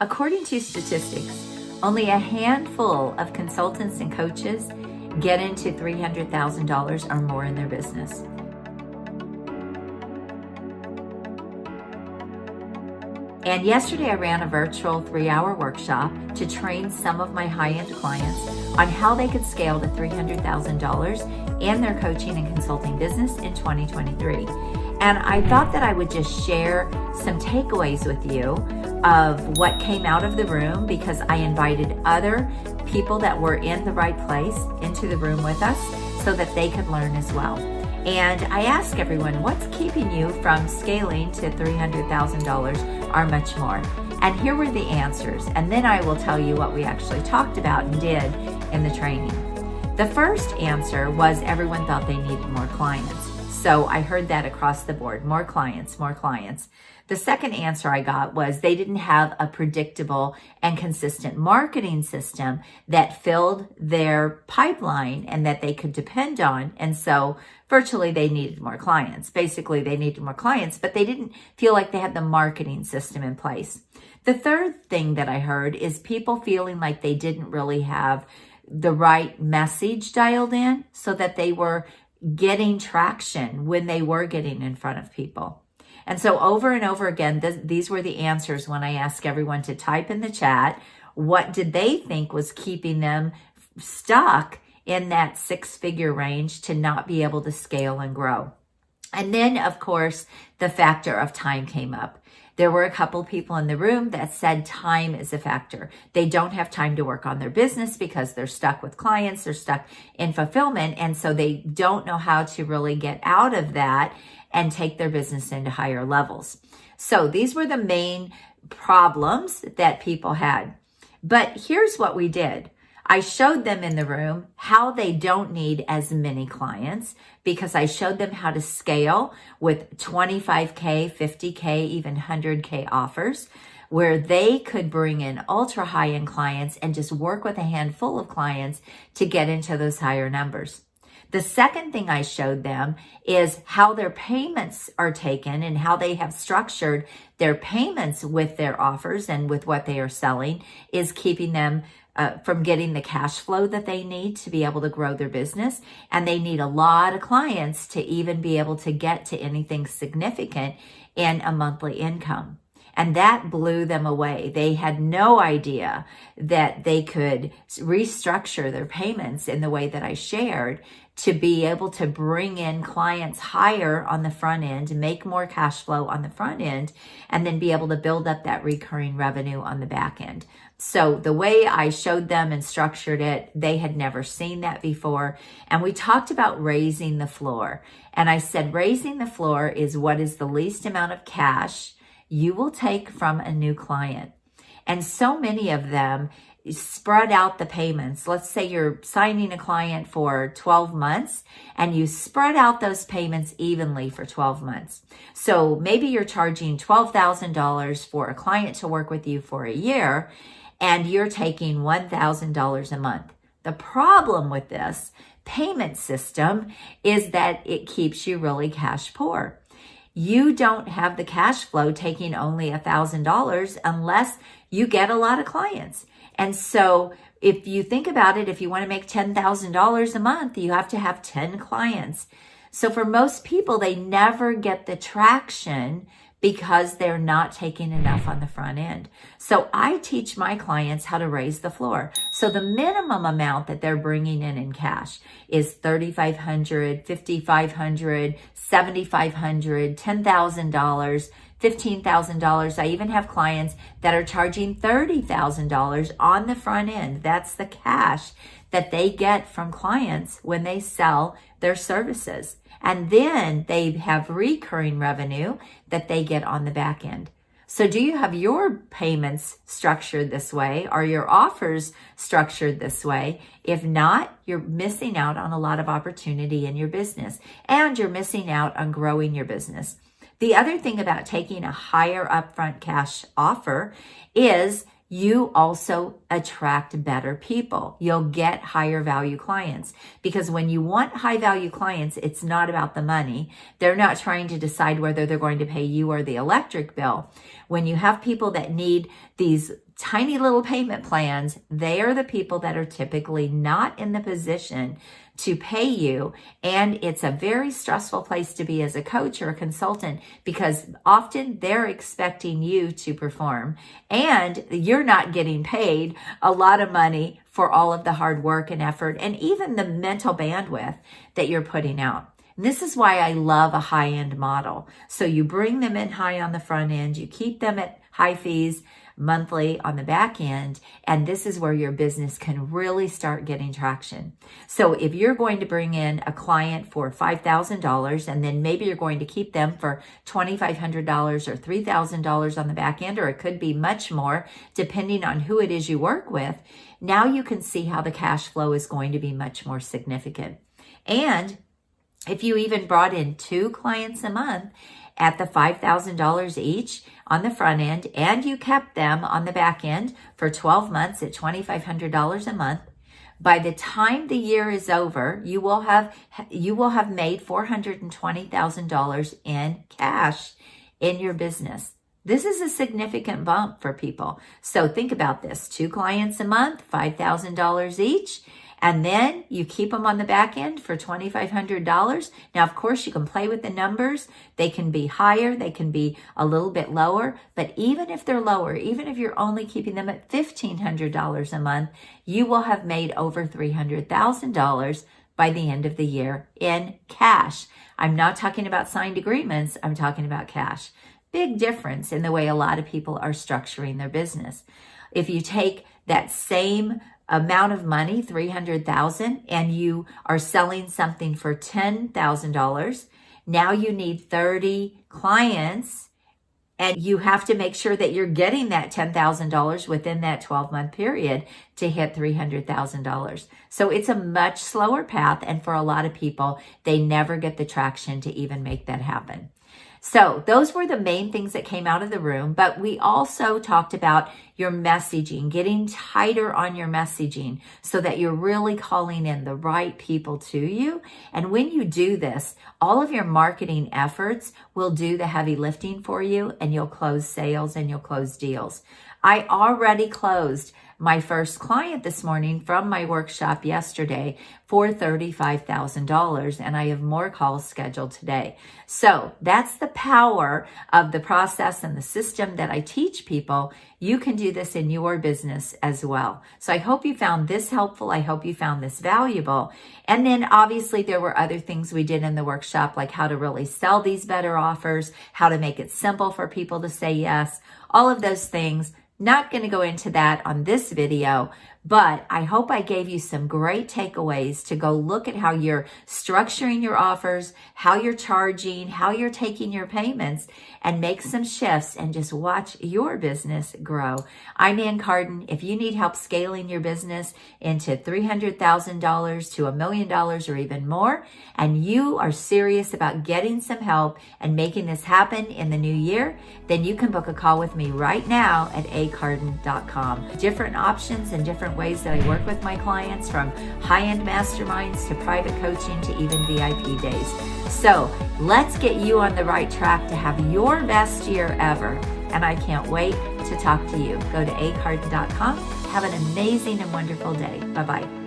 According to statistics, only a handful of consultants and coaches get into $300,000 or more in their business. And yesterday I ran a virtual 3-hour workshop to train some of my high-end clients on how they could scale to $300,000 in their coaching and consulting business in 2023. And I thought that I would just share some takeaways with you of what came out of the room, because I invited other people that were in the right place into the room with us so that they could learn as well. And I asked everyone, what's keeping you from scaling to $300,000 or much more? And here were the answers. And then I will tell you what we actually talked about and did in the training. The first answer was everyone thought they needed more clients. So I heard that across the board, more clients, more clients. The second answer I got was they didn't have a predictable and consistent marketing system that filled their pipeline and that they could depend on. And so virtually they needed more clients. Basically, they needed more clients, but they didn't feel like they had the marketing system in place. The third thing that I heard is people feeling like they didn't really have the right message dialed in so that they were getting traction when they were getting in front of people. And so over and over again, these were the answers when I asked everyone to type in the chat, what did they think was keeping them stuck in that 6-figure range to not be able to scale and grow? And then, of course, the factor of time came up. There were a couple people in the room that said time is a factor. They don't have time to work on their business because they're stuck with clients, they're stuck in fulfillment, and so they don't know how to really get out of that and take their business into higher levels. So these were the main problems that people had. But here's what we did. I showed them in the room how they don't need as many clients, because I showed them how to scale with 25K, 50K, even 100K offers, where they could bring in ultra high-end clients and just work with a handful of clients to get into those higher numbers. The second thing I showed them is how their payments are taken and how they have structured their payments with their offers and with what they are selling is keeping them from getting the cash flow that they need to be able to grow their business. And they need a lot of clients to even be able to get to anything significant in a monthly income. And that blew them away. They had no idea that they could restructure their payments in the way that I shared to be able to bring in clients higher on the front end, make more cash flow on the front end, and then be able to build up that recurring revenue on the back end. So the way I showed them and structured it, they had never seen that before. And we talked about raising the floor. And I said, raising the floor is what is the least amount of cash you will take from a new client. And so many of them spread out the payments. Let's say you're signing a client for 12 months and you spread out those payments evenly for 12 months. So maybe you're charging $12,000 for a client to work with you for a year, and you're taking $1,000 a month. The problem with this payment system is that it keeps you really cash poor. You don't have the cash flow taking only $1,000 unless you get a lot of clients. And so if you think about it, if you want to make $10,000 a month, you have to have 10 clients. So for most people, they never get the traction because they're not taking enough on the front end. So I teach my clients how to raise the floor. So the minimum amount that they're bringing in cash is $3,500, $5,500, $7,500, $10,000, $15,000. I even have clients that are charging $30,000 on the front end. That's the cash that they get from clients when they sell their services. And then they have recurring revenue that they get on the back end. So do you have your payments structured this way? Are your offers structured this way? If not, you're missing out on a lot of opportunity in your business, and you're missing out on growing your business. The other thing about taking a higher upfront cash offer is you also attract better people. You'll get higher value clients, because when you want high value clients, it's not about the money. They're not trying to decide whether they're going to pay you or the electric bill. when you have people that need these tiny little payment plans, they are the people that are typically not in the position to pay you. And it's a very stressful place to be as a coach or a consultant, because often they're expecting you to perform and you're not getting paid a lot of money for all of the hard work and effort and even the mental bandwidth that you're putting out. And this is why I love a high-end model. So you bring them in high on the front end, you keep them at high fees monthly on the back end, and this is where your business can really start getting traction. So if you're going to bring in a client for $5,000 and then maybe you're going to keep them for $2,500 or $3,000 on the back end, or it could be much more depending on who it is you work with, now you can see how the cash flow is going to be much more significant. And if you even brought in 2 clients a month at the $5,000 each on the front end, and you kept them on the back end for 12 months at $2,500 a month, by the time the year is over, you will have made $420,000 in cash in your business. This is a significant bump for people. So think about this: 2 clients a month, $5,000 each. And then you keep them on the back end for $2,500. Now, of course, you can play with the numbers. They can be higher, they can be a little bit lower. But even if they're lower, even if you're only keeping them at $1,500 a month, you will have made over $300,000 by the end of the year in cash. I'm not talking about signed agreements, I'm talking about cash. Big difference in the way a lot of people are structuring their business. If you take that same amount of money, $300,000, and you are selling something for $10,000, now you need 30 clients, and you have to make sure that you're getting that $10,000 within that 12-month period to hit $300,000. So it's a much slower path, and for a lot of people, they never get the traction to even make that happen. So those were the main things that came out of the room, but we also talked about your messaging, getting tighter on your messaging so that you're really calling in the right people to you. And when you do this, all of your marketing efforts will do the heavy lifting for you, and you'll close sales and you'll close deals. I already closed my first client this morning from my workshop yesterday for $35,000, and I have more calls scheduled today. So that's the power of the process and the system that I teach people. You can do this in your business as well. So I hope you found this helpful. I hope you found this valuable. And then obviously there were other things we did in the workshop, like how to really sell these better offers, how to make it simple for people to say yes, all of those things. Not going to go into that on this video, but I hope I gave you some great takeaways to go look at how you're structuring your offers, how you're charging, how you're taking your payments, and make some shifts and just watch your business grow. I'm Ann Carden. If you need help scaling your business into $300,000 to $1 million or even more, and you are serious about getting some help and making this happen in the new year, then you can book a call with me right now at acarden.com. Different options and different ways that I work with my clients, from high-end masterminds to private coaching to even VIP days. So let's get you on the right track to have your best year ever. And I can't wait to talk to you. Go to acarden.com. Have an amazing and wonderful day. Bye-bye.